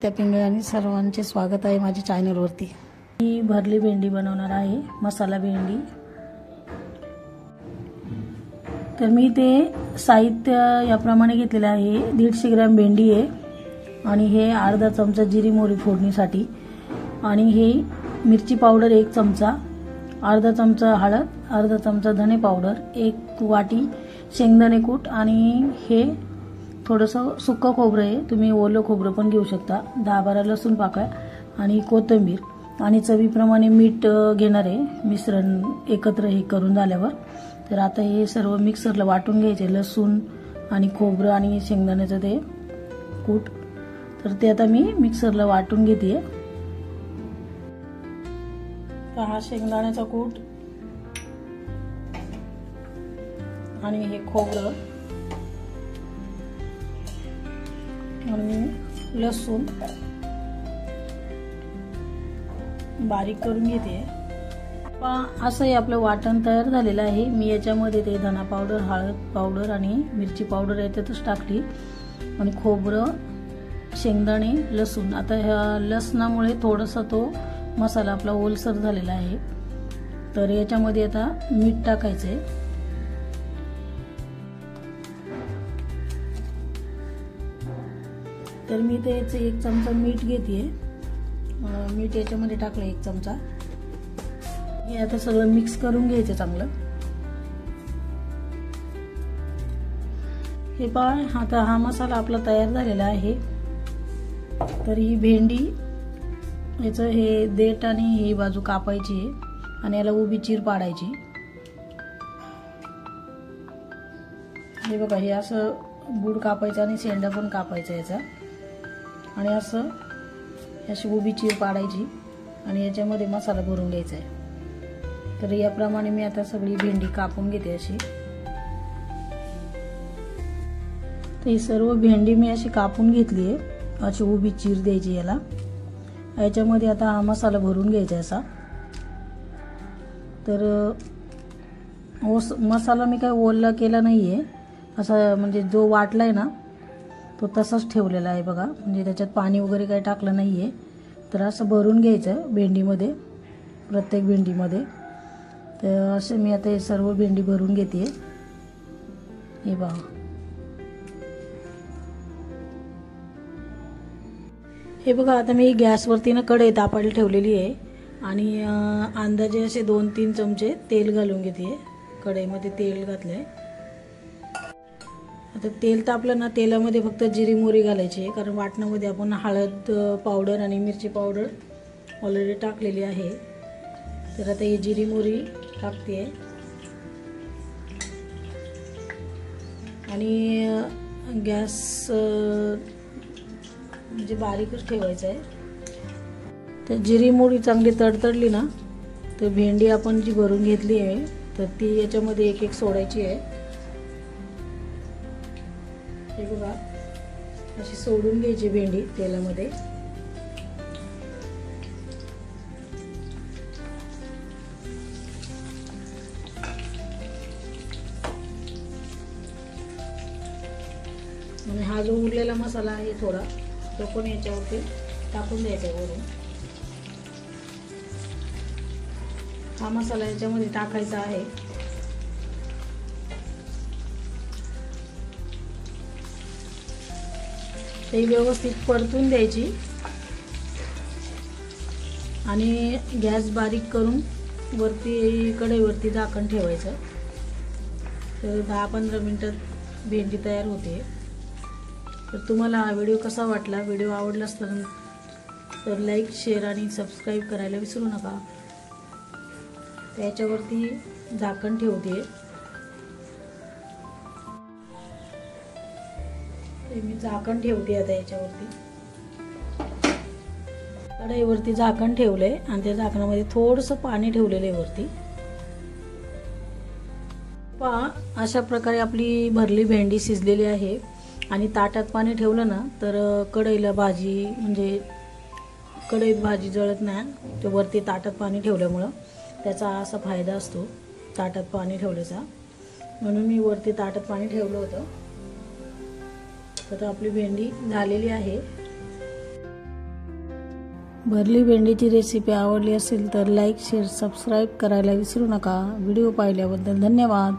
त्या पिंगळ्यांनी सर्वांचे स्वागत आहे माझ्या चॅनलवरती। मी भरली भेंडी बनवणार आहे, मसाला भेंडी। तर मी ते साहित्य याप्रमाणे घेतलेले आहे। 150 ग्रॅम भेंडी आहे आणि हे अर्धा चमचा जिरी मोहरी फोडणीसाठी आणि हे मिरची पावडर 1 चमचा, अर्धा चमचा हळद, अर्धा चमचा धने पावडर, 1 वाटी शेंगदाणे कूट आणि हे थोडंसं सुक्क खोबरं आहे, तुम्ही ओलं खोबरं पण घेऊ शकता, 10-12 लसूण पाकळ्या आणि कोथिंबीर आणि चवीप्रमाणे मीठ घेणार आहे मिश्रण एकत्र हे करून झाल्यावर। तर आता हे सर्व मिक्सरला वाटून घ्यायचे, लसूण आणि खोबरं आणि शेंगदाण्याचं ते कूट। तर ते आता मी मिक्सरला वाटून घेते। हा शेंगदाण्याचा कूट आणि हे खोबरं आणि लसूण बारीक करून घेते। असं हे आपलं वाटण तयार झालेलं आहे। मी याच्यामध्ये ते धना पावडर, हळद पावडर आणि मिरची पावडर याच्यातच टाकली आणि खोबरं, शेंगदाणे, लसूण। आता ह्या लसणामुळे थोडासा तो मसाला आपला ओलसर झालेला आहे। तर याच्यामध्ये आता मीठ टाकायचंय। तर मी ते 1 चमचा मीठ घेते, मीठ याच्यामध्ये टाकलं 1 चमचा। हे आता सगळं मिक्स करून घ्यायचं चांगलं। हे पहा, आता हा मसाला आपला तयार झालेला आहे। तर ही भेंडी याचं हे देठ आणि ही बाजू कापायची आहे आणि याला उभी चीर पाडायची। हे बघा, हे असं बूड कापायचं आणि शेंडा पण कापायचा याचा आणि असं अशी उभी चीर पाडायची आणि याच्यामध्ये मसाला भरून घ्यायचा आहे। तर याप्रमाणे मी आता सगळी भेंडी कापून घेते अशी। तर ही सर्व भेंडी मी अशी कापून घेतली आहे, अशी उभी चीर द्यायची याला। याच्यामध्ये आता हा मसाला भरून घ्यायचा असा। तर मसाला मी काय ओला केला नाहीये, असा म्हणजे जो वाटलाय ना तो तसाच ठेवलेला आहे बघा, म्हणजे त्याच्यात पाणी वगैरे काही टाकलं नाहीये। तर असं भरून घ्यायचं भेंडीमध्ये, प्रत्येक भेंडीमध्ये। तर असे मी आता हे सर्व भेंडी भरून घेते। हे बघा, हे बघा, आता मी गॅसवरती ना कढई तापायला ठेवलेली आहे आणि अंदाजे असे 2-3 चमचे तेल घालून घेते। कढईमध्ये तेल घातलंय। आता तेल तापलं ना, तेलामध्ये फक्त जिरी मोहरी घालायची आहे, कारण वाटणामध्ये आपण हळद पावडर आणि मिरची पावडर ऑलरेडी टाकलेली आहे। तर आता ही जिरी मोहरी टाकते आणि गॅस म्हणजे बारीकच ठेवायचा आहे। तर जिरी मोहरी चांगली तडतडली ना, तर भेंडी आपण जी भरून घेतली आहे तर ती याच्यामध्ये एक सोडायची आहे। हे बघा, अशी सोडून घ्यायची भेंडी तेलामध्ये। आणि हा जो उरलेला मसाला आहे थोडा, तो पण याच्यावरती टाकून द्यायचा वरून। हा मसाला याच्यामध्ये टाकायचा आहे। ते व्यवस्थित परतून द्यायची आणि गॅस बारीक करून वरती कढईवरती झाकण ठेवायचं। तर 10-15 मिनिटात भेंडी तयार होते। तर तुम्हाला हा व्हिडिओ कसा वाटला, व्हिडिओ आवडला तर लाईक, शेअर आणि सबस्क्राईब करायला विसरू नका। त्याच्यावरती झाकण ठेवते। मी झाकण ठेवते आता याच्यावरती, कढईवरती झाकण ठेवलंय आणि त्या झाकणामध्ये थोडंसं पाणी ठेवलेलं आहे वरती। पहा, अशा प्रकारे आपली भरली भेंडी शिजलेली आहे आणि ताटात पाणी ठेवलं ना तर कढईला भाजी म्हणजे कढईत भाजी जळत नाही, ते वरती ताटात पाणी ठेवल्यामुळं त्याचा असा फायदा असतो ताटात पाणी ठेवल्याचा। म्हणून मी वरती ताटात पाणी ठेवलं होतं। तर आपली भेंडी झालेली आहे। भरली भेंडीची रेसिपी आवडली असेल तर लाईक शेअर सबस्क्राईब करायला विसरू नका. व्हिडिओ पाहिल्याबद्दल धन्यवाद.